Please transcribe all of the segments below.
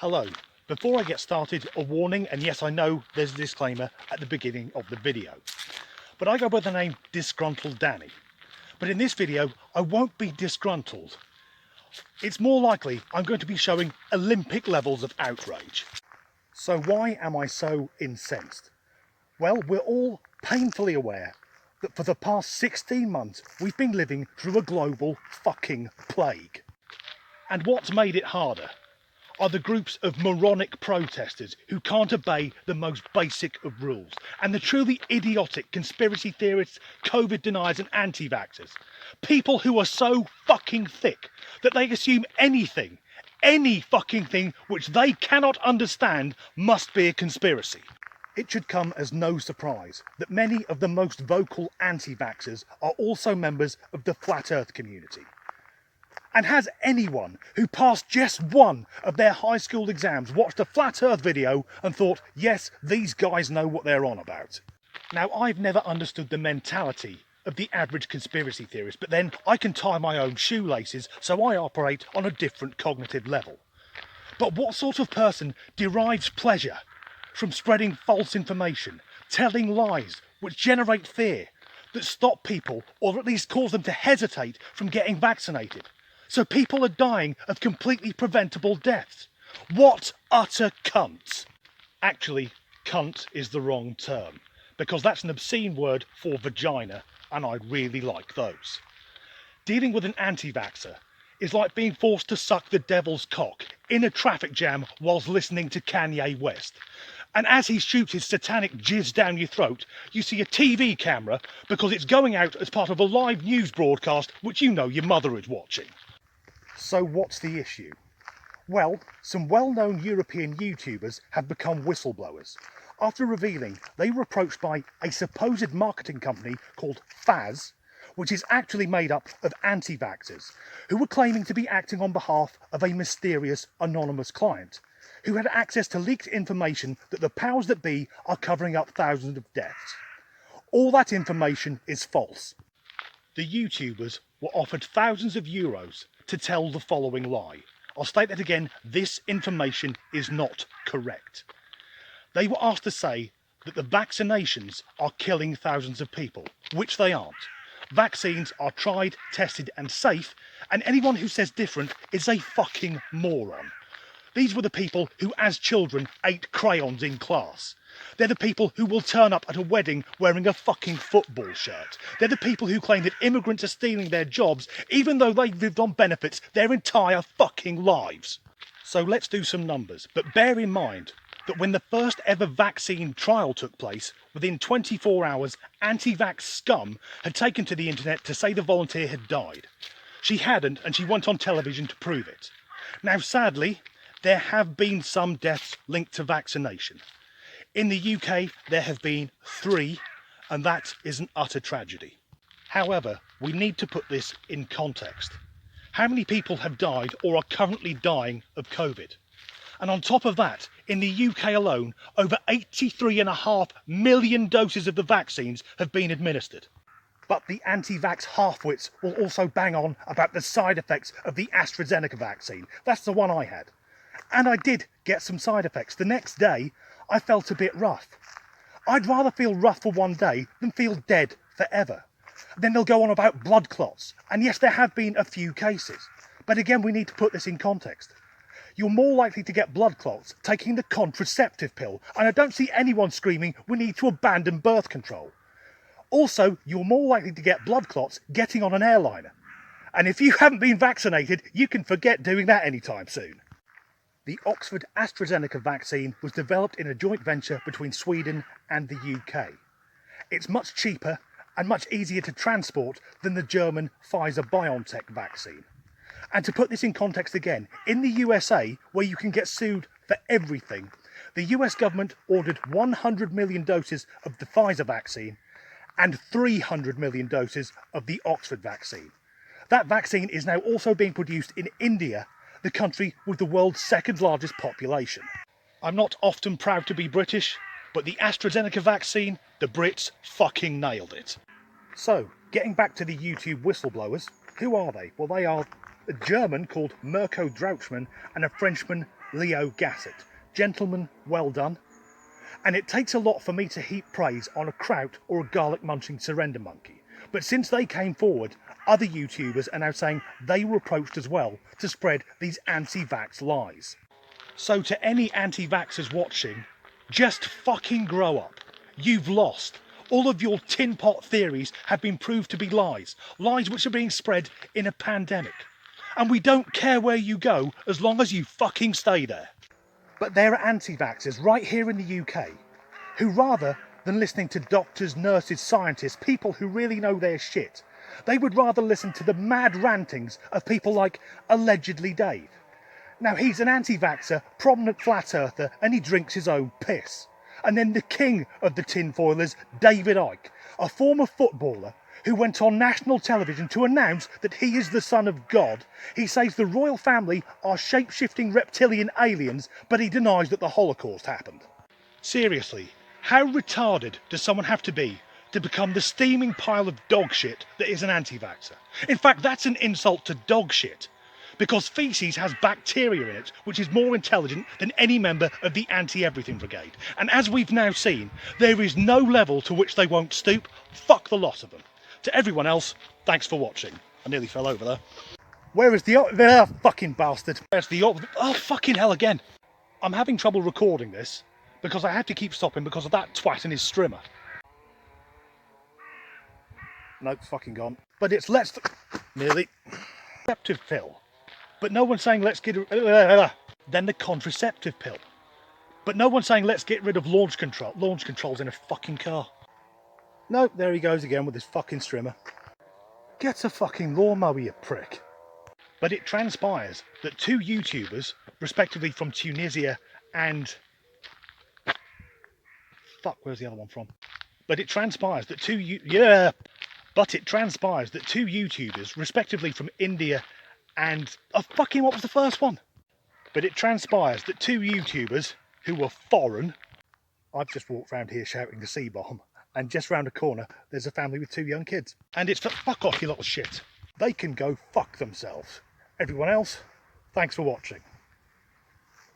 Hello. Before I get started, a warning, and yes, I know there's a disclaimer at the beginning of the video. But I go by the name Disgruntled Danny. But in this video, I won't be disgruntled. It's more likely I'm going to be showing Olympic levels of outrage. So why am I so incensed? Well, we're all painfully aware that for the past 16 months, we've been living through a global fucking plague. And what's made it harder are the groups of moronic protesters who can't obey the most basic of rules, and the truly idiotic conspiracy theorists, COVID deniers and anti-vaxxers. People who are so fucking thick that they assume anything, any fucking thing which they cannot understand must be a conspiracy. It should come as no surprise that many of the most vocal anti-vaxxers are also members of the Flat Earth community. And has anyone who passed just one of their high school exams watched a Flat Earth video and thought, yes, these guys know what they're on about? Now, I've never understood the mentality of the average conspiracy theorist, but then I can tie my own shoelaces, so I operate on a different cognitive level. But what sort of person derives pleasure from spreading false information, telling lies which generate fear, that stop people, or at least cause them to hesitate from getting vaccinated? So people are dying of completely preventable deaths. What utter cunts! Actually, cunt is the wrong term, because that's an obscene word for vagina, and I really like those. Dealing with an anti-vaxxer is like being forced to suck the devil's cock in a traffic jam whilst listening to Kanye West. And as he shoots his satanic jizz down your throat, you see a TV camera because it's going out as part of a live news broadcast which you know your mother is watching. So what's the issue? Well, some well-known European YouTubers have become whistleblowers after revealing they were approached by a supposed marketing company called Faz, which is actually made up of anti-vaxxers, who were claiming to be acting on behalf of a mysterious anonymous client, who had access to leaked information that the powers that be are covering up thousands of deaths. All that information is false. The YouTubers were offered thousands of euros to tell the following lie. I'll state that again, this information is not correct. They were asked to say that the vaccinations are killing thousands of people, which they aren't. Vaccines are tried, tested and safe, and anyone who says different is a fucking moron. These were the people who, as children, ate crayons in class. They're the people who will turn up at a wedding wearing a fucking football shirt. They're the people who claim that immigrants are stealing their jobs, even though they've lived on benefits their entire fucking lives. So let's do some numbers, but bear in mind that when the first ever vaccine trial took place, within 24 hours, anti-vax scum had taken to the internet to say the volunteer had died. She hadn't, and she went on television to prove it. Now, sadly, there have been some deaths linked to vaccination. In the UK, there have been 3, and that is an utter tragedy. However, we need to put this in context. How many people have died or are currently dying of COVID? And on top of that, in the UK alone, over 83.5 million doses of the vaccines have been administered. But the anti-vax half-wits will also bang on about the side effects of the AstraZeneca vaccine. That's the one I had. And I did get some side effects. The next day, I felt a bit rough. I'd rather feel rough for one day than feel dead forever. Then they'll go on about blood clots. And yes, there have been a few cases. But again, we need to put this in context. You're more likely to get blood clots taking the contraceptive pill. And I don't see anyone screaming, we need to abandon birth control. Also, you're more likely to get blood clots getting on an airliner. And if you haven't been vaccinated, you can forget doing that anytime soon. The Oxford AstraZeneca vaccine was developed in a joint venture between Sweden and the UK. It's much cheaper and much easier to transport than the German Pfizer-BioNTech vaccine. And to put this in context again, in the USA, where you can get sued for everything, the US government ordered 100 million doses of the Pfizer vaccine and 300 million doses of the Oxford vaccine. That vaccine is now also being produced in India, the country with the world's second largest population. I'm not often proud to be British, but the AstraZeneca vaccine, the Brits fucking nailed it. So, getting back to the YouTube whistleblowers, who are they? Well, they are a German called Mirko Drauchmann and a Frenchman Leo Gassett. Gentlemen, well done. And it takes a lot for me to heap praise on a kraut or a garlic munching surrender monkey. But since they came forward, other YouTubers are now saying they were approached as well to spread these anti-vax lies. So to any anti-vaxxers watching, just fucking grow up. You've lost. All of your tin pot theories have been proved to be lies. Lies which are being spread in a pandemic. And we don't care where you go as long as you fucking stay there. But there are anti-vaxxers right here in the UK who, rather than listening to doctors, nurses, scientists, people who really know their shit, they would rather listen to the mad rantings of people like allegedly Dave. Now, he's an anti-vaxxer, prominent flat earther, and he drinks his own piss. And then the king of the tinfoilers, David Icke, a former footballer who went on national television to announce that he is the son of God. He says the royal family are shape-shifting reptilian aliens, but he denies that the Holocaust happened. Seriously, how retarded does someone have to be to become the steaming pile of dog shit that is an anti-vaxxer? In fact, that's an insult to dog shit, because faeces has bacteria in it which is more intelligent than any member of the anti-everything brigade. And as we've now seen, there is no level to which they won't stoop. Fuck the lot of them. To everyone else, thanks for watching. I nearly fell over there. Where is the fucking bastard? Where's the oh fucking hell again. I'm having trouble recording this because I had to keep stopping because of that twat and his strimmer. Nope, it's fucking gone. But it's nearly contraceptive pill. But no one's saying let's get then the contraceptive pill. But no one's saying let's get rid of launch controls in a fucking car. Nope, there he goes again with his fucking strimmer. Get a fucking lawnmower, you prick. But it transpires that two YouTubers, respectively from Tunisia and... Fuck, where's the other one from? But it transpires that two YouTubers, respectively from India and... Oh, fucking, what was the first one? But it transpires that two YouTubers who were foreign... I've just walked around here shouting the C-bomb. And just round the corner, there's a family with 2 young kids. And it's for fuck off, you little shit. They can go fuck themselves. Everyone else, thanks for watching.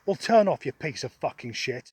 Well, turn off, you piece of fucking shit.